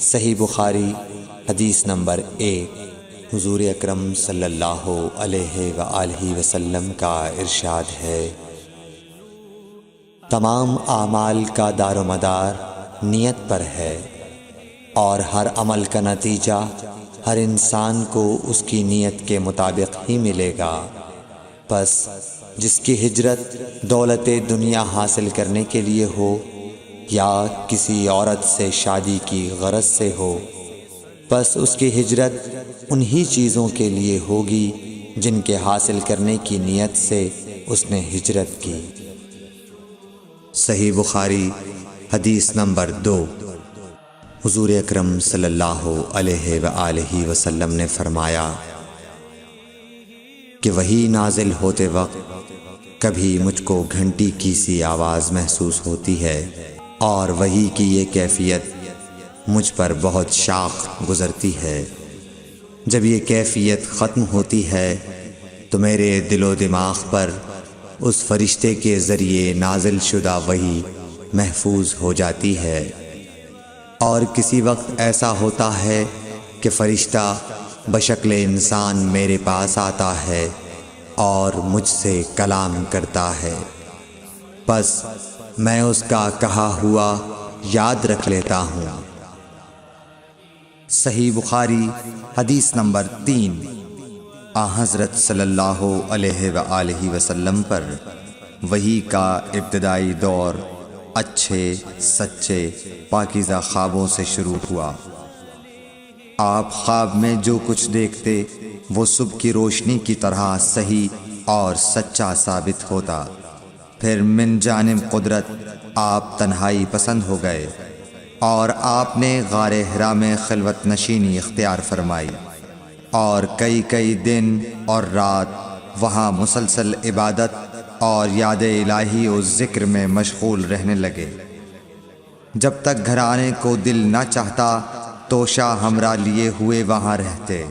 صحیح بخاری حدیث نمبر 1۔ حضور اکرم صلی اللہ علیہ وآلہ وسلم کا ارشاد ہے، تمام اعمال کا دار و مدار نیت پر ہے، اور ہر عمل کا نتیجہ ہر انسان کو اس کی نیت کے مطابق ہی ملے گا۔ پس جس کی ہجرت دولت دنیا حاصل کرنے کے لیے ہو یا کسی عورت سے شادی کی غرض سے ہو، پس اس کی ہجرت انہی چیزوں کے لیے ہوگی جن کے حاصل کرنے کی نیت سے اس نے ہجرت کی۔ صحیح بخاری حدیث نمبر 2۔ حضور اکرم صلی اللہ علیہ وآلہ وسلم نے فرمایا کہ وحی نازل ہوتے وقت کبھی مجھ کو گھنٹی کی سی آواز محسوس ہوتی ہے، اور وحی کی یہ کیفیت مجھ پر بہت شاق گزرتی ہے۔ جب یہ کیفیت ختم ہوتی ہے تو میرے دل و دماغ پر اس فرشتے کے ذریعے نازل شدہ وحی محفوظ ہو جاتی ہے، اور کسی وقت ایسا ہوتا ہے کہ فرشتہ بشکل انسان میرے پاس آتا ہے اور مجھ سے کلام کرتا ہے، پس میں اس کا کہا ہوا یاد رکھ لیتا ہوں۔ صحیح بخاری حدیث نمبر 3۔ حضرت صلی اللہ علیہ وآلہ وسلم پر وحی کا ابتدائی دور اچھے سچے پاکیزہ خوابوں سے شروع ہوا۔ آپ خواب میں جو کچھ دیکھتے وہ صبح کی روشنی کی طرح صحیح اور سچا ثابت ہوتا۔ پھر من جانب قدرت آپ تنہائی پسند ہو گئے، اور آپ نے غار حرا میں خلوت نشینی اختیار فرمائی، اور کئی دن اور رات وہاں مسلسل عبادت اور یاد الہی و ذکر میں مشغول رہنے لگے۔ جب تک گھر آنے کو دل نہ چاہتا توشہ ہمراہ لیے ہوئے وہاں رہتے۔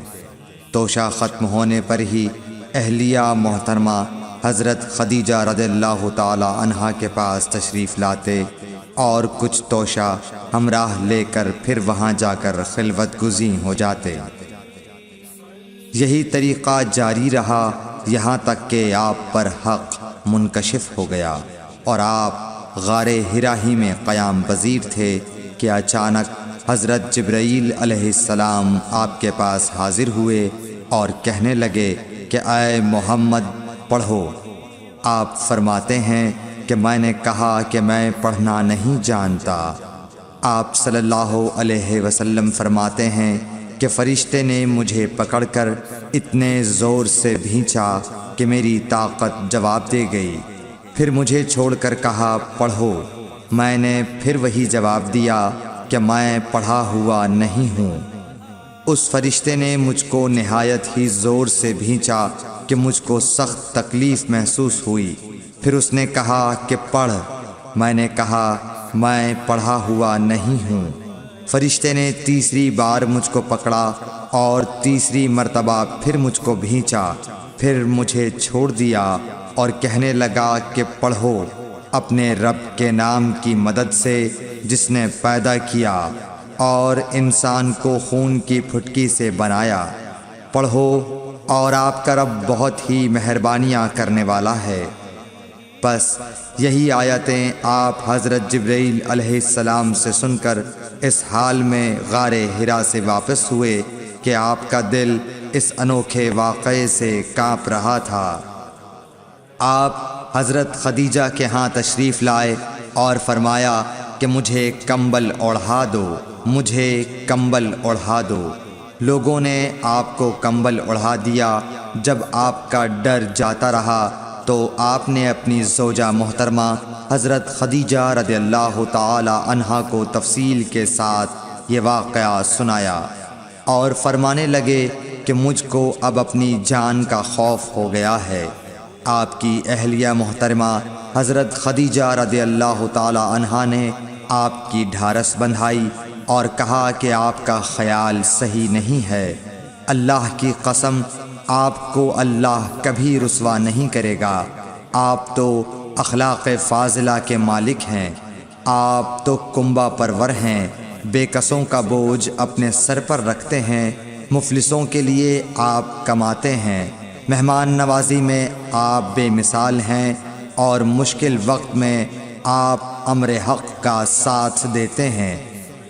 توشہ ختم ہونے پر ہی اہلیہ محترمہ حضرت خدیجہ رضی اللہ تعالی عنہا کے پاس تشریف لاتے، اور کچھ توشہ ہمراہ لے کر پھر وہاں جا کر خلوت گزین ہو جاتے۔ یہی طریقہ جاری رہا یہاں تک کہ آپ پر حق منکشف ہو گیا، اور آپ غار حرا ہی میں قیام پذیر تھے کہ اچانک حضرت جبرائیل علیہ السلام آپ کے پاس حاضر ہوئے اور کہنے لگے کہ اے محمد پڑھو۔ آپ فرماتے ہیں کہ میں نے کہا کہ میں پڑھنا نہیں جانتا۔ آپ صلی اللہ علیہ وسلم فرماتے ہیں کہ فرشتے نے مجھے پکڑ کر اتنے زور سے بھینچا کہ میری طاقت جواب دے گئی۔ پھر مجھے چھوڑ کر کہا پڑھو۔ میں نے پھر وہی جواب دیا کہ میں پڑھا ہوا نہیں ہوں۔ اس فرشتے نے مجھ کو نہایت ہی زور سے بھینچا کہ مجھ کو سخت تکلیف محسوس ہوئی۔ پھر اس نے کہا کہ پڑھ۔ میں نے کہا میں پڑھا ہوا نہیں ہوں۔ فرشتے نے تیسری بار مجھ کو پکڑا اور تیسری مرتبہ پھر مجھ کو بھینچا، پھر مجھے چھوڑ دیا اور کہنے لگا کہ پڑھو اپنے رب کے نام کی مدد سے جس نے پیدا کیا اور انسان کو خون کی پھٹکی سے بنایا۔ پڑھو اور آپ کا رب بہت ہی مہربانیاں کرنے والا ہے۔ پس یہی آیتیں آپ حضرت جبرائیل علیہ السلام سے سن کر اس حال میں غار حرا سے واپس ہوئے کہ آپ کا دل اس انوکھے واقعے سے کانپ رہا تھا۔ آپ حضرت خدیجہ کے ہاں تشریف لائے اور فرمایا کہ مجھے کمبل اوڑھا دو، مجھے کمبل اوڑھا دو۔ لوگوں نے آپ کو کمبل اوڑھا دیا۔ جب آپ کا ڈر جاتا رہا تو آپ نے اپنی زوجہ محترمہ حضرت خدیجہ رضی اللہ تعالی عنہا کو تفصیل کے ساتھ یہ واقعہ سنایا، اور فرمانے لگے کہ مجھ کو اب اپنی جان کا خوف ہو گیا ہے۔ آپ کی اہلیہ محترمہ حضرت خدیجہ رضی اللہ تعالی عنہا نے آپ کی ڈھارس بندھائی اور کہا کہ آپ کا خیال صحیح نہیں ہے۔ اللہ کی قسم آپ کو اللہ کبھی رسوا نہیں کرے گا۔ آپ تو اخلاق فاضلہ کے مالک ہیں، آپ تو کنبہ پرور ہیں، بے کسوں کا بوجھ اپنے سر پر رکھتے ہیں، مفلسوں کے لیے آپ کماتے ہیں، مہمان نوازی میں آپ بے مثال ہیں، اور مشکل وقت میں آپ امر حق کا ساتھ دیتے ہیں۔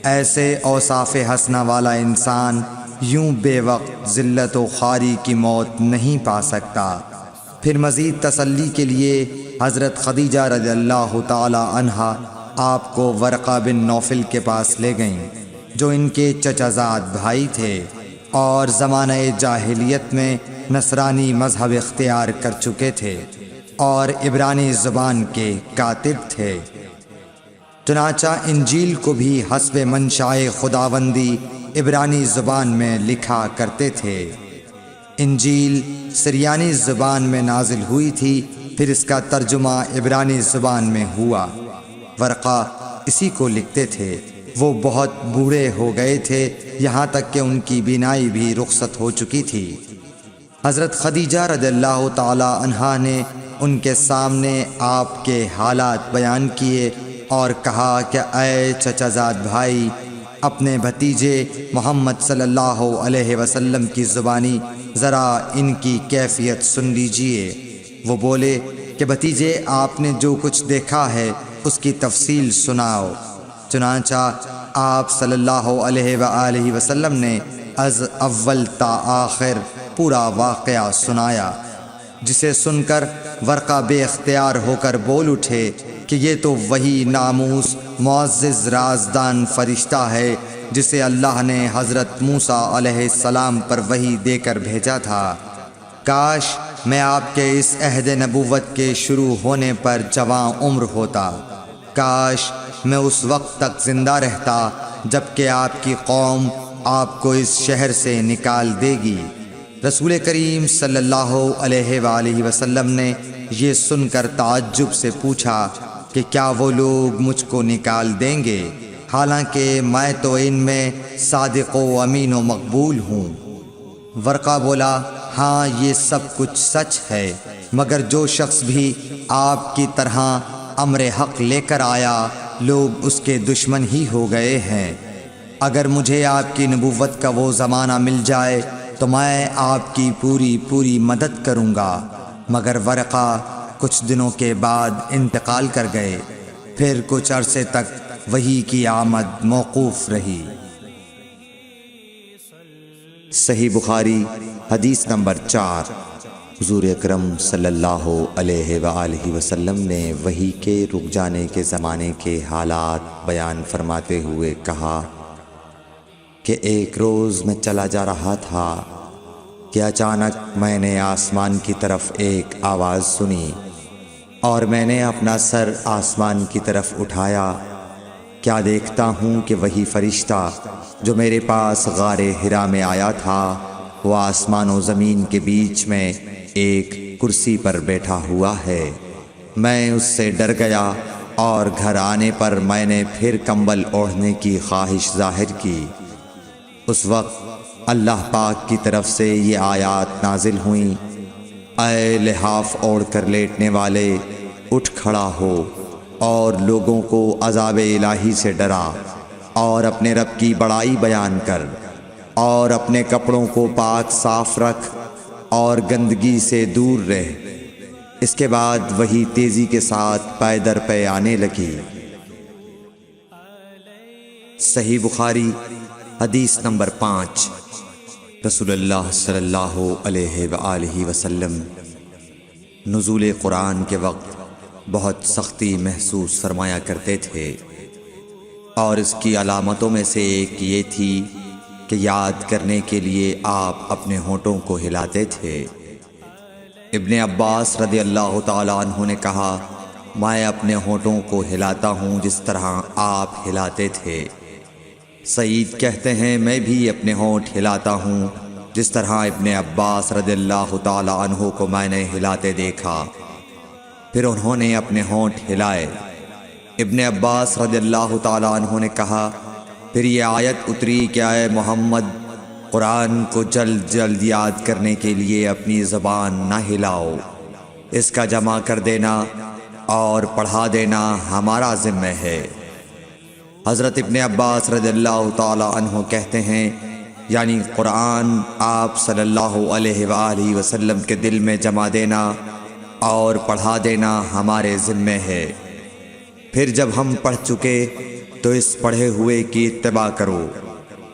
ایسے اوصاف حسنہ والا انسان یوں بے وقت ذلت و خواری کی موت نہیں پا سکتا۔ پھر مزید تسلی کے لیے حضرت خدیجہ رضی اللہ تعالی عنہا آپ کو ورقہ بن نوفل کے پاس لے گئیں، جو ان کے چچا زاد بھائی تھے اور زمانہ جاہلیت میں نصرانی مذہب اختیار کر چکے تھے اور عبرانی زبان کے کاتب تھے۔ چنانچہ انجیل کو بھی حسب منشاء خداوندی عبرانی زبان میں لکھا کرتے تھے۔ انجیل سریانی زبان میں نازل ہوئی تھی، پھر اس کا ترجمہ عبرانی زبان میں ہوا۔ ورقہ اسی کو لکھتے تھے۔ وہ بہت بوڑھے ہو گئے تھے، یہاں تک کہ ان کی بینائی بھی رخصت ہو چکی تھی۔ حضرت خدیجہ رضی اللہ تعالی عنہا نے ان کے سامنے آپ کے حالات بیان کیے اور کہا کہ اے چچا زاد بھائی، اپنے بھتیجے محمد صلی اللہ علیہ وسلم کی زبانی ذرا ان کی کیفیت سن لیجئے۔ وہ بولے کہ بھتیجے، آپ نے جو کچھ دیکھا ہے اس کی تفصیل سناؤ۔ چنانچہ آپ صلی اللہ علیہ وآلہ وسلم نے از اول تا آخر پورا واقعہ سنایا، جسے سن کر ورقہ بے اختیار ہو کر بول اٹھے کہ یہ تو وہی ناموس معزز رازدان فرشتہ ہے جسے اللہ نے حضرت موسیٰ علیہ السلام پر وحی دے کر بھیجا تھا۔ کاش میں آپ کے اس عہد نبوت کے شروع ہونے پر جواں عمر ہوتا، کاش میں اس وقت تک زندہ رہتا جب کہ آپ کی قوم آپ کو اس شہر سے نکال دے گی۔ رسول کریم صلی اللہ علیہ وآلہ وسلم نے یہ سن کر تعجب سے پوچھا کہ کیا وہ لوگ مجھ کو نکال دیں گے، حالانکہ میں تو ان میں صادق و امین و مقبول ہوں۔ ورقہ بولا، ہاں یہ سب کچھ سچ ہے، مگر جو شخص بھی آپ کی طرح امر حق لے کر آیا لوگ اس کے دشمن ہی ہو گئے ہیں۔ اگر مجھے آپ کی نبوت کا وہ زمانہ مل جائے تو میں آپ کی پوری مدد کروں گا۔ مگر ورقہ کچھ دنوں کے بعد انتقال کر گئے، پھر کچھ عرصے تک وحی کی آمد موقوف رہی۔ صحیح بخاری حدیث نمبر 4۔ حضور اکرم صلی اللہ علیہ وآلہ وسلم نے وحی کے رک جانے کے زمانے کے حالات بیان فرماتے ہوئے کہا کہ ایک روز میں چلا جا رہا تھا کہ اچانک میں نے آسمان کی طرف ایک آواز سنی، اور میں نے اپنا سر آسمان کی طرف اٹھایا۔ کیا دیکھتا ہوں کہ وہی فرشتہ جو میرے پاس غار حرا میں آیا تھا وہ آسمان و زمین کے بیچ میں ایک کرسی پر بیٹھا ہوا ہے۔ میں اس سے ڈر گیا اور گھر آنے پر میں نے پھر کمبل اوڑھنے کی خواہش ظاہر کی۔ اس وقت اللہ پاک کی طرف سے یہ آیات نازل ہوئیں، اے لحاف اوڑھ کر لیٹنے والے، اٹھ کھڑا ہو اور لوگوں کو عذاب الہی سے ڈرا، اور اپنے رب کی بڑائی بیان کر، اور اپنے کپڑوں کو پاک صاف رکھ اور گندگی سے دور رہ۔ اس کے بعد وہی تیزی کے ساتھ پے در پے آنے لگی۔ صحیح بخاری حدیث نمبر 5۔ رسول اللہ صلی اللہ علیہ وآلہ وسلم نزول قرآن کے وقت بہت سختی محسوس فرمایا کرتے تھے، اور اس کی علامتوں میں سے ایک یہ تھی کہ یاد کرنے کے لیے آپ اپنے ہونٹوں کو ہلاتے تھے۔ ابن عباس رضی اللہ تعالیٰ عنہ نے کہا، میں اپنے ہونٹوں کو ہلاتا ہوں جس طرح آپ ہلاتے تھے۔ سعید کہتے ہیں، میں بھی اپنے ہونٹ ہلاتا ہوں جس طرح ابن عباس رضی اللہ تعالیٰ عنہ کو میں نے ہلاتے دیکھا۔ پھر انہوں نے اپنے ہونٹ ہلائے۔ ابن عباس رضی اللہ تعالیٰ عنہ نے کہا، پھر یہ آیت اتری کہ اے محمد، قرآن کو جلد جلد یاد کرنے کے لیے اپنی زبان نہ ہلاؤ۔ اس کا جمع کر دینا اور پڑھا دینا ہمارا ذمہ ہے۔ حضرت ابن عباس رضی اللہ تعالی عنہ کہتے ہیں، یعنی قرآن آپ صلی اللہ علیہ وآلہ وسلم کے دل میں جمع دینا اور پڑھا دینا ہمارے ذمہ ہے۔ پھر جب ہم پڑھ چکے تو اس پڑھے ہوئے کی اتباع کرو۔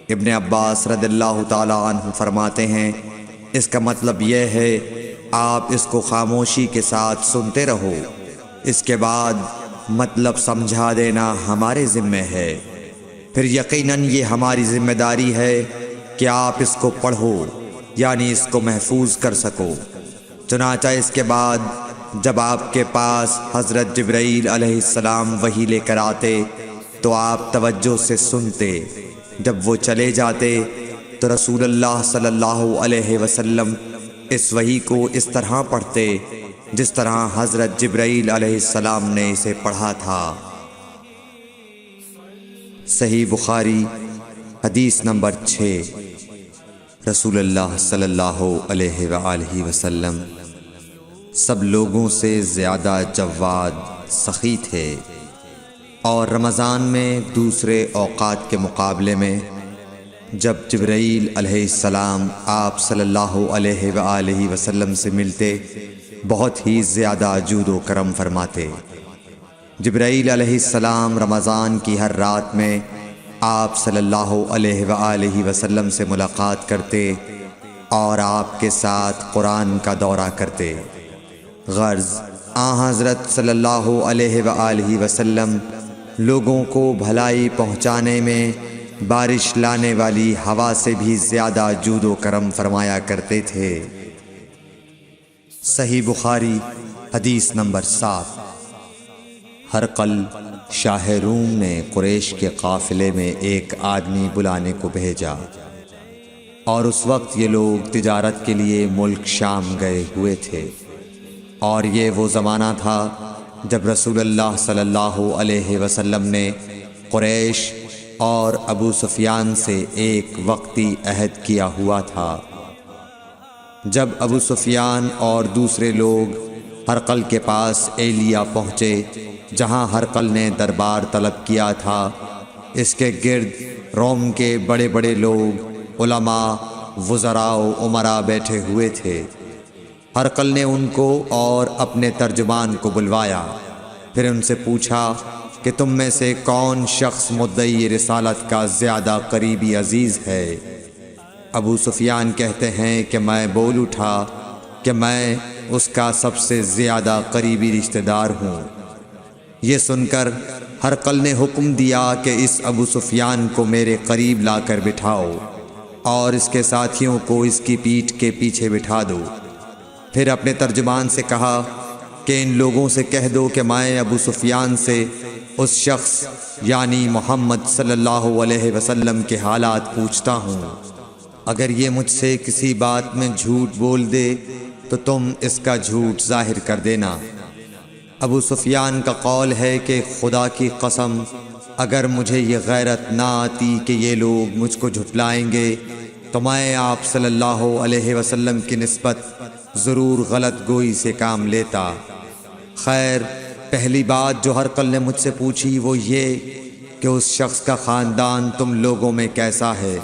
ابن عباس رضی اللہ تعالی عنہ فرماتے ہیں، اس کا مطلب یہ ہے آپ اس کو خاموشی کے ساتھ سنتے رہو، اس کے بعد مطلب سمجھا دینا ہمارے ذمہ ہے۔ پھر یقیناً یہ ہماری ذمہ داری ہے کہ آپ اس کو پڑھو، یعنی اس کو محفوظ کر سکو۔ چنانچہ اس کے بعد جب آپ کے پاس حضرت جبرائیل علیہ السلام وحی لے کر آتے تو آپ توجہ سے سنتے، جب وہ چلے جاتے تو رسول اللہ صلی اللہ علیہ وسلم اس وحی کو اس طرح پڑھتے جس طرح حضرت جبرائیل علیہ السلام نے اسے پڑھا تھا۔ صحیح بخاری حدیث نمبر 6۔ رسول اللہ صلی اللہ علیہ وآلہ وسلم سب لوگوں سے زیادہ جواد سخی تھے، اور رمضان میں دوسرے اوقات کے مقابلے میں جب جبرائیل علیہ السلام آپ صلی اللہ علیہ وآلہ وسلم سے ملتے بہت ہی زیادہ جود و کرم فرماتے۔ جبرائیل علیہ السلام رمضان کی ہر رات میں آپ صلی اللہ علیہ وآلہ وسلم سے ملاقات کرتے اور آپ کے ساتھ قرآن کا دورہ کرتے۔ غرض حضرت صلی اللہ علیہ وآلہ وسلم لوگوں کو بھلائی پہنچانے میں بارش لانے والی ہوا سے بھی زیادہ جود و کرم فرمایا کرتے تھے۔ صحیح بخاری حدیث نمبر 7۔ ہرقل شاہ روم نے قریش کے قافلے میں ایک آدمی بلانے کو بھیجا، اور اس وقت یہ لوگ تجارت کے لیے ملک شام گئے ہوئے تھے، اور یہ وہ زمانہ تھا جب رسول اللہ صلی اللہ علیہ وسلم نے قریش اور ابو سفیان سے ایک وقتی عہد کیا ہوا تھا۔ جب ابو سفیان اور دوسرے لوگ ہرقل کے پاس ایلیا پہنچے جہاں ہرقل نے دربار طلب کیا تھا، اس کے گرد روم کے بڑے بڑے لوگ، علماء، وزراء و امراء بیٹھے ہوئے تھے۔ ہرقل نے ان کو اور اپنے ترجمان کو بلوایا، پھر ان سے پوچھا کہ تم میں سے کون شخص مدعی رسالت کا زیادہ قریبی عزیز ہے؟ ابو سفیان کہتے ہیں کہ میں بول اٹھا کہ میں اس کا سب سے زیادہ قریبی رشتہ دار ہوں۔ یہ سن کر ہرقل نے حکم دیا کہ اس ابو سفیان کو میرے قریب لا کر بٹھاؤ اور اس کے ساتھیوں کو اس کی پیٹھ کے پیچھے بٹھا دو۔ پھر اپنے ترجمان سے کہا کہ ان لوگوں سے کہہ دو کہ میں ابو سفیان سے اس شخص یعنی محمد صلی اللہ علیہ وسلم کے حالات پوچھتا ہوں، اگر یہ مجھ سے کسی بات میں جھوٹ بول دے تو تم اس کا جھوٹ ظاہر کر دینا۔ ابو سفیان کا قول ہے کہ خدا کی قسم اگر مجھے یہ غیرت نہ آتی کہ یہ لوگ مجھ کو جھٹلائیں گے تو میں آپ صلی اللہ علیہ وسلم کی نسبت ضرور غلط گوئی سے کام لیتا۔ خیر، پہلی بات جو ہرقل نے مجھ سے پوچھی وہ یہ کہ اس شخص کا خاندان تم لوگوں میں کیسا ہے؟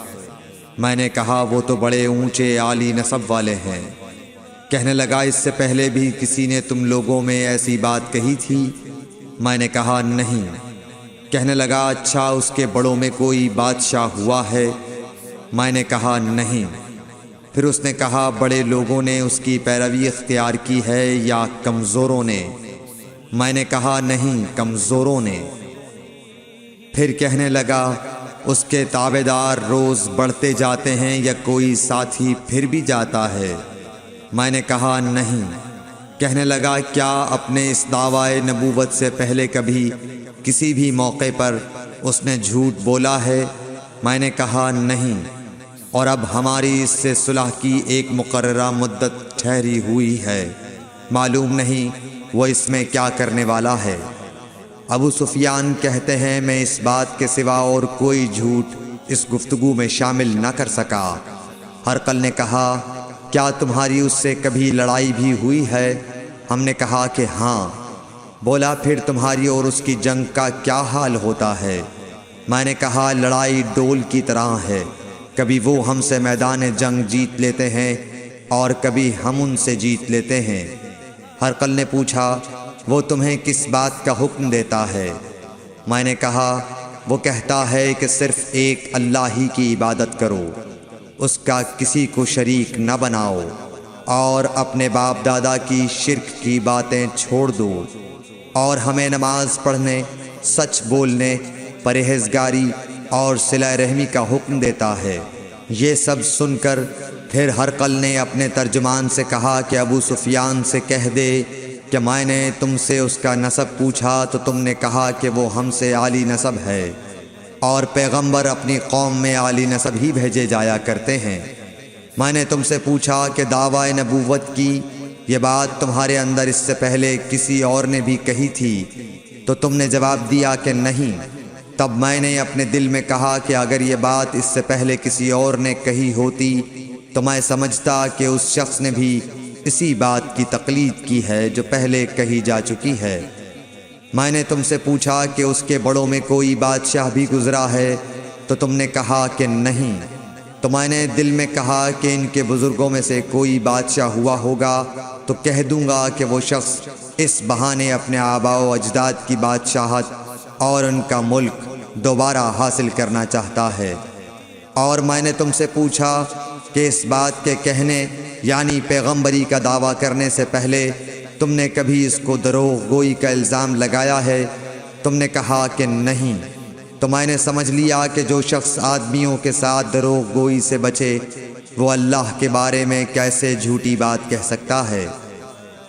میں نے کہا وہ تو بڑے اونچے عالی نسب والے ہیں۔ کہنے لگا اس سے پہلے بھی کسی نے تم لوگوں میں ایسی بات کہی تھی؟ میں نے کہا نہیں۔ کہنے لگا اچھا اس کے بڑوں میں کوئی بادشاہ ہوا ہے؟ میں نے کہا نہیں۔ پھر اس نے کہا بڑے لوگوں نے اس کی پیروی اختیار کی ہے یا کمزوروں نے؟ میں نے کہا نہیں، کمزوروں نے۔ پھر کہنے لگا اس کے تابعدار روز بڑھتے جاتے ہیں یا کوئی ساتھی پھر بھی جاتا ہے؟ میں نے کہا نہیں۔ کہنے لگا کیا اپنے اس دعوی نبوت سے پہلے کبھی کسی بھی موقع پر اس نے جھوٹ بولا ہے؟ میں نے کہا نہیں، اور اب ہماری اس سے صلح کی ایک مقررہ مدت ٹھہری ہوئی ہے، معلوم نہیں وہ اس میں کیا کرنے والا ہے۔ ابو سفیان کہتے ہیں میں اس بات کے سوا اور کوئی جھوٹ اس گفتگو میں شامل نہ کر سکا۔ ہرقل نے کہا کیا تمہاری اس سے کبھی لڑائی بھی ہوئی ہے؟ ہم نے کہا کہ ہاں۔ بولا پھر تمہاری اور اس کی جنگ کا کیا حال ہوتا ہے؟ میں نے کہا لڑائی ڈول کی طرح ہے، کبھی وہ ہم سے میدان جنگ جیت لیتے ہیں اور کبھی ہم ان سے جیت لیتے ہیں۔ ہرقل نے پوچھا وہ تمہیں کس بات کا حکم دیتا ہے؟ میں نے کہا وہ کہتا ہے کہ صرف ایک اللہ ہی کی عبادت کرو، اس کا کسی کو شریک نہ بناؤ، اور اپنے باپ دادا کی شرک کی باتیں چھوڑ دو، اور ہمیں نماز پڑھنے، سچ بولنے، پرہیزگاری اور صلہ رحمی کا حکم دیتا ہے۔ یہ سب سن کر پھر ہرقل نے اپنے ترجمان سے کہا کہ ابو سفیان سے کہہ دے کہ میں نے تم سے اس کا نسب پوچھا تو تم نے کہا کہ وہ ہم سے عالی نسب ہے، اور پیغمبر اپنی قوم میں عالی نسب ہی بھیجے جایا کرتے ہیں۔ میں نے تم سے پوچھا کہ دعویٰ نبوت کی یہ بات تمہارے اندر اس سے پہلے کسی اور نے بھی کہی تھی؟ تو تم نے جواب دیا کہ نہیں۔ تب میں نے اپنے دل میں کہا کہ اگر یہ بات اس سے پہلے کسی اور نے کہی ہوتی تو میں سمجھتا کہ اس شخص نے بھی اسی بات کی تقلید کی ہے جو پہلے کہی جا چکی ہے۔ میں نے تم سے پوچھا کہ اس کے بڑوں میں کوئی بادشاہ بھی گزرا ہے تو تم نے کہا کہ نہیں۔ تو میں نے دل میں کہا کہ ان کے بزرگوں میں سے کوئی بادشاہ ہوا ہوگا تو کہہ دوں گا کہ وہ شخص اس بہانے اپنے آباء و اجداد کی بادشاہت اور ان کا ملک دوبارہ حاصل کرنا چاہتا ہے۔ اور میں نے تم سے پوچھا کہ اس بات کے کہنے یعنی پیغمبری کا دعویٰ کرنے سے پہلے تم نے کبھی اس کو دروغ گوئی کا الزام لگایا ہے؟ تم نے کہا کہ نہیں۔ تو میں نے سمجھ لیا کہ جو شخص آدمیوں کے ساتھ دروغ گوئی سے بچے وہ اللہ کے بارے میں کیسے جھوٹی بات کہہ سکتا ہے۔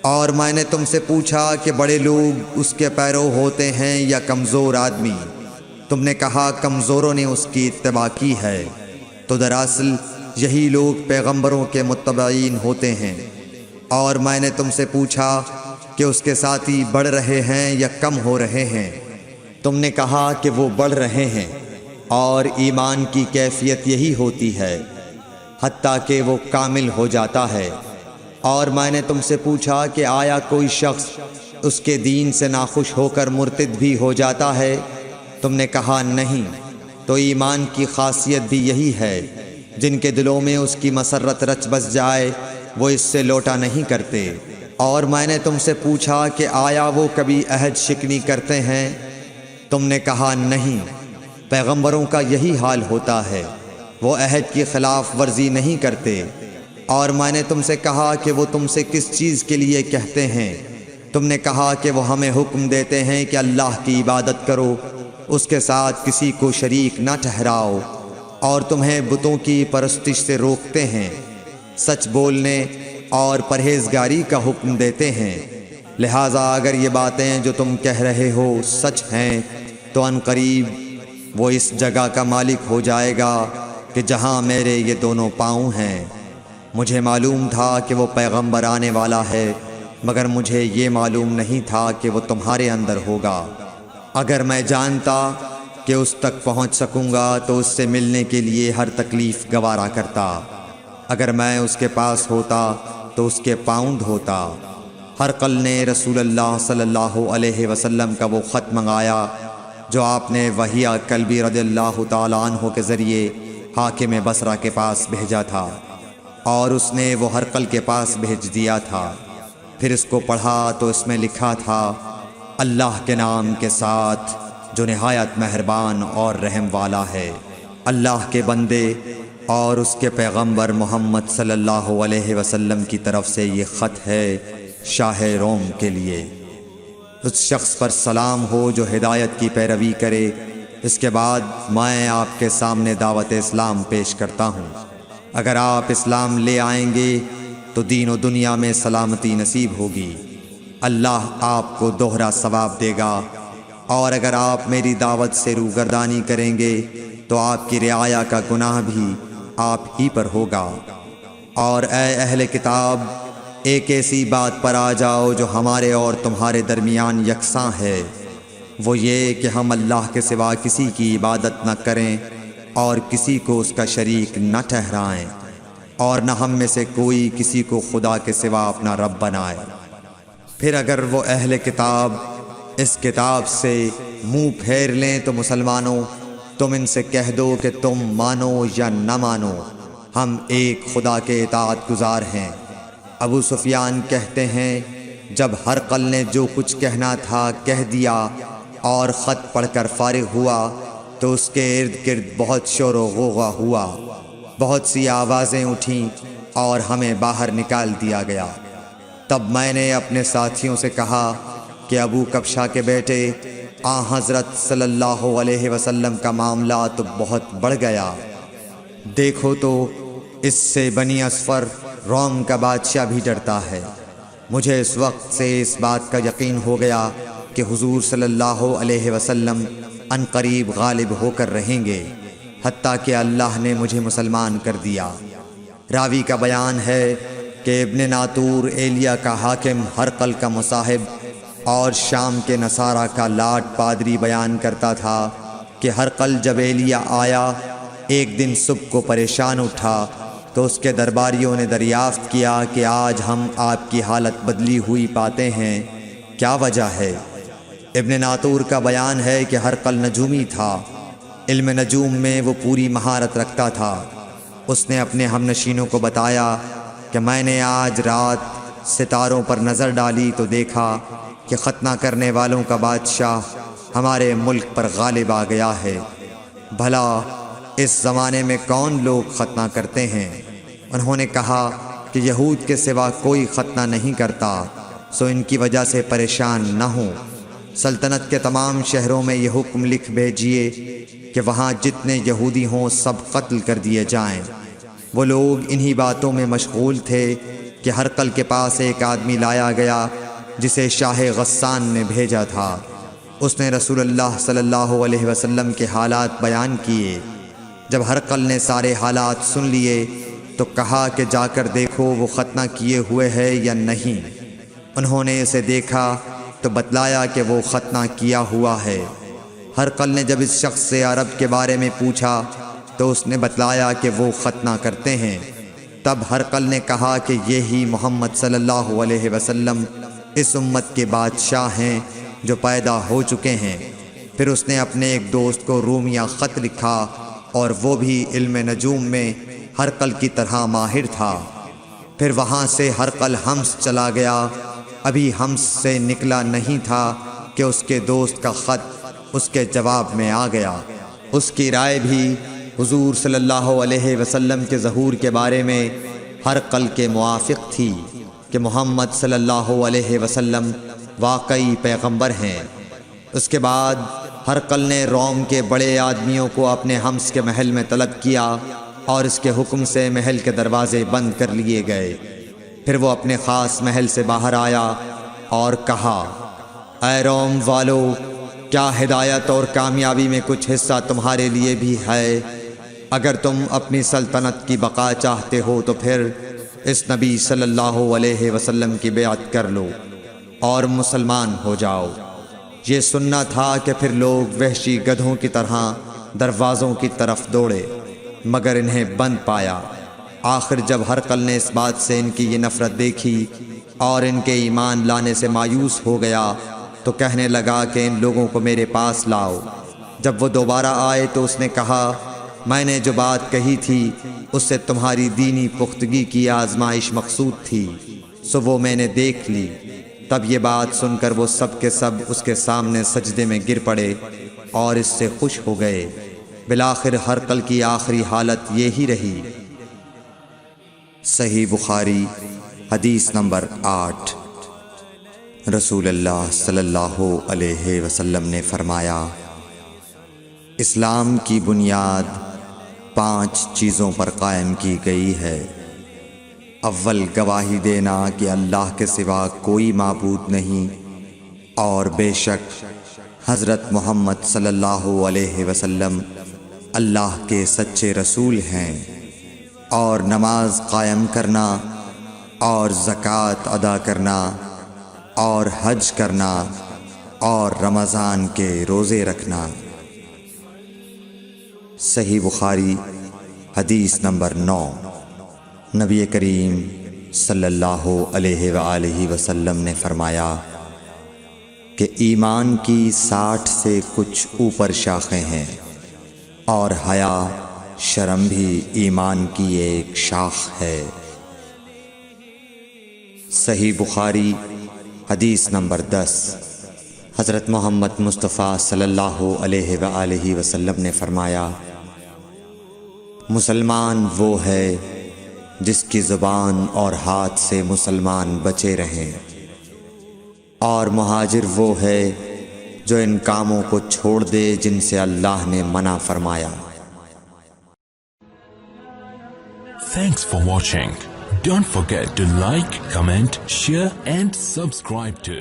اور میں نے تم سے پوچھا کہ بڑے لوگ اس کے پیرو ہوتے ہیں یا کمزور آدمی؟ تم نے کہا کمزوروں نے اس کی اتباع کی ہے۔ تو دراصل یہی لوگ پیغمبروں کے متبعین ہوتے ہیں۔ اور میں نے تم سے پوچھا کہ اس کے ساتھی بڑھ رہے ہیں یا کم ہو رہے ہیں؟ تم نے کہا کہ وہ بڑھ رہے ہیں، اور ایمان کی کیفیت یہی ہوتی ہے حتیٰ کہ وہ کامل ہو جاتا ہے۔ اور میں نے تم سے پوچھا کہ آیا کوئی شخص اس کے دین سے ناخوش ہو کر مرتد بھی ہو جاتا ہے؟ تم نے کہا نہیں۔ تو ایمان کی خاصیت بھی یہی ہے، جن کے دلوں میں اس کی مسرت رچ بس جائے وہ اس سے لوٹا نہیں کرتے۔ اور میں نے تم سے پوچھا کہ آیا وہ کبھی عہد شکنی کرتے ہیں؟ تم نے کہا نہیں۔ پیغمبروں کا یہی حال ہوتا ہے، وہ عہد کی خلاف ورزی نہیں کرتے۔ اور میں نے تم سے کہا کہ وہ تم سے کس چیز کے لیے کہتے ہیں؟ تم نے کہا کہ وہ ہمیں حکم دیتے ہیں کہ اللہ کی عبادت کرو، اس کے ساتھ کسی کو شریک نہ ٹھہراؤ، اور تمہیں بتوں کی پرستش سے روکتے ہیں، سچ بولنے اور پرہیزگاری کا حکم دیتے ہیں۔ لہٰذا اگر یہ باتیں جو تم کہہ رہے ہو سچ ہیں تو ان قریب وہ اس جگہ کا مالک ہو جائے گا کہ جہاں میرے یہ دونوں پاؤں ہیں۔ مجھے معلوم تھا کہ وہ پیغمبر آنے والا ہے، مگر مجھے یہ معلوم نہیں تھا کہ وہ تمہارے اندر ہوگا۔ اگر میں جانتا کہ اس تک پہنچ سکوں گا تو اس سے ملنے کے لیے ہر تکلیف گوارا کرتا۔ اگر میں اس کے پاس ہوتا تو اس کے پاؤں دھوتا۔ ہرقل نے رسول اللہ صلی اللہ علیہ وسلم کا وہ خط منگایا جو آپ نے وحیہ کلبی رضی اللہ تعالیٰ عنہ کے ذریعے حاکم بصرہ کے پاس بھیجا تھا، اور اس نے وہ ہرقل کے پاس بھیج دیا تھا۔ پھر اس کو پڑھا تو اس میں لکھا تھا، اللہ کے نام کے ساتھ جو نہایت مہربان اور رحم والا ہے۔ اللہ کے بندے اور اس کے پیغمبر محمد صلی اللہ علیہ وسلم کی طرف سے یہ خط ہے شاہ روم کے لیے۔ اس شخص پر سلام ہو جو ہدایت کی پیروی کرے۔ اس کے بعد میں آپ کے سامنے دعوت اسلام پیش کرتا ہوں۔ اگر آپ اسلام لے آئیں گے تو دین و دنیا میں سلامتی نصیب ہوگی، اللہ آپ کو دوہرا ثواب دے گا، اور اگر آپ میری دعوت سے روگردانی کریں گے تو آپ کی رعایا کا گناہ بھی آپ ہی پر ہوگا۔ اور اے اہل کتاب، ایک ایسی بات پر آ جاؤ جو ہمارے اور تمہارے درمیان یکساں ہے، وہ یہ کہ ہم اللہ کے سوا کسی کی عبادت نہ کریں اور کسی کو اس کا شریک نہ ٹھہرائیں، اور نہ ہم میں سے کوئی کسی کو خدا کے سوا اپنا رب بنائے۔ پھر اگر وہ اہل کتاب اس کتاب سے منہ پھیر لیں تو مسلمانوں تم ان سے کہہ دو کہ تم مانو یا نہ مانو، ہم ایک خدا کے اطاعت گزار ہیں۔ ابو سفیان کہتے ہیں جب ہرقل نے جو کچھ کہنا تھا کہہ دیا اور خط پڑھ کر فارغ ہوا تو اس کے ارد گرد بہت شور و غوغا ہوا، بہت سی آوازیں اٹھیں اور ہمیں باہر نکال دیا گیا۔ تب میں نے اپنے ساتھیوں سے کہا کہ ابو کبشہ کے بیٹے حضرت صلی اللہ علیہ وسلم کا معاملہ تو بہت بڑھ گیا، دیکھو تو اس سے بنی اصفر روم کا بادشاہ بھی ڈرتا ہے۔ مجھے اس وقت سے اس بات کا یقین ہو گیا کہ حضور صلی اللہ علیہ وسلم ان قریب غالب ہو کر رہیں گے، حتیٰ کہ اللہ نے مجھے مسلمان کر دیا۔ راوی کا بیان ہے کہ ابن ناطور ایلیا کا حاکم ہرقل کا مصاحب اور شام کے نصارہ کا لاٹ پادری بیان کرتا تھا کہ ہرقل جب ایلیا آیا ایک دن صبح کو پریشان اٹھا تو اس کے درباریوں نے دریافت کیا کہ آج ہم آپ کی حالت بدلی ہوئی پاتے ہیں، کیا وجہ ہے؟ ابن ناطور کا بیان ہے کہ ہرقل نجومی تھا، علم نجوم میں وہ پوری مہارت رکھتا تھا۔ اس نے اپنے ہم نشینوں کو بتایا کہ میں نے آج رات ستاروں پر نظر ڈالی تو دیکھا کہ ختنہ کرنے والوں کا بادشاہ ہمارے ملک پر غالب آ گیا ہے۔ بھلا اس زمانے میں کون لوگ ختنہ کرتے ہیں؟ انہوں نے کہا کہ یہود کے سوا کوئی ختنہ نہیں کرتا، سو ان کی وجہ سے پریشان نہ ہوں۔ سلطنت کے تمام شہروں میں یہ حکم لکھ بھیجیے کہ وہاں جتنے یہودی ہوں سب قتل کر دیے جائیں۔ وہ لوگ انہی باتوں میں مشغول تھے کہ ہرقل کے پاس ایک آدمی لایا گیا جسے شاہ غسان نے بھیجا تھا۔ اس نے رسول اللہ صلی اللہ علیہ وسلم کے حالات بیان کیے۔ جب ہرقل نے سارے حالات سن لیے تو کہا کہ جا کر دیکھو وہ ختنہ کیے ہوئے ہے یا نہیں۔ انہوں نے اسے دیکھا تو بتلایا کہ وہ ختنہ کیا ہوا ہے۔ ہرقل نے جب اس شخص سے عرب کے بارے میں پوچھا تو اس نے بتلایا کہ وہ ختنہ کرتے ہیں۔ تب ہرقل نے کہا کہ یہی محمد صلی اللہ علیہ وسلم اس امت کے بادشاہ ہیں جو پیدا ہو چکے ہیں۔ پھر اس نے اپنے ایک دوست کو رومیہ خط لکھا اور وہ بھی علم نجوم میں ہرقل کی طرح ماہر تھا۔ پھر وہاں سے ہرقل حمص چلا گیا، ابھی حمص سے نکلا نہیں تھا کہ اس کے دوست کا خط اس کے جواب میں آ گیا۔ اس کی رائے بھی حضور صلی اللہ علیہ وسلم کے ظہور کے بارے میں ہرقل کے موافق تھی کہ محمد صلی اللہ علیہ وسلم واقعی پیغمبر ہیں۔ اس کے بعد ہرقل نے روم کے بڑے آدمیوں کو اپنے حمص کے محل میں طلب کیا اور اس کے حکم سے محل کے دروازے بند کر لیے گئے۔ پھر وہ اپنے خاص محل سے باہر آیا اور کہا، اے روم والو، کیا ہدایت اور کامیابی میں کچھ حصہ تمہارے لیے بھی ہے؟ اگر تم اپنی سلطنت کی بقا چاہتے ہو تو پھر اس نبی صلی اللہ علیہ وسلم کی بیعت کر لو اور مسلمان ہو جاؤ۔ یہ سننا تھا کہ پھر لوگ وحشی گدھوں کی طرح دروازوں کی طرف دوڑے، مگر انہیں بند پایا۔ آخر جب ہرقل نے اس بات سے ان کی یہ نفرت دیکھی اور ان کے ایمان لانے سے مایوس ہو گیا تو کہنے لگا کہ ان لوگوں کو میرے پاس لاؤ۔ جب وہ دوبارہ آئے تو اس نے کہا، میں نے جو بات کہی تھی اس سے تمہاری دینی پختگی کی آزمائش مقصود تھی، سو وہ میں نے دیکھ لی۔ تب یہ بات سن کر وہ سب کے سب اس کے سامنے سجدے میں گر پڑے اور اس سے خوش ہو گئے۔ بالآخر ہرقل کی آخری حالت یہی رہی۔ صحیح بخاری حدیث نمبر 8۔ رسول اللہ صلی اللہ علیہ وسلم نے فرمایا، اسلام کی بنیاد 5 چیزوں پر قائم کی گئی ہے۔ اول گواہی دینا کہ اللہ کے سوا کوئی معبود نہیں اور بے شک حضرت محمد صلی اللہ علیہ وسلم اللہ کے سچے رسول ہیں، اور نماز قائم کرنا اور زکوٰۃ ادا کرنا اور حج کرنا اور رمضان کے روزے رکھنا۔ صحیح بخاری حدیث نمبر 9۔ نبی کریم صلی اللہ علیہ وآلہ وسلم نے فرمایا کہ ایمان کی 60 سے کچھ اوپر شاخیں ہیں، اور حیا شرم بھی ایمان کی ایک شاخ ہے۔ صحیح بخاری حدیث نمبر 10۔ حضرت محمد مصطفیٰ صلی اللہ علیہ وآلہ وسلم نے فرمایا، مسلمان وہ ہے جس کی زبان اور ہاتھ سے مسلمان بچے رہیں، اور مہاجر وہ ہے جو ان کاموں کو چھوڑ دے جن سے اللہ نے منع فرمایا۔ Thanks for watching. Don't forget to like, comment, share and subscribe to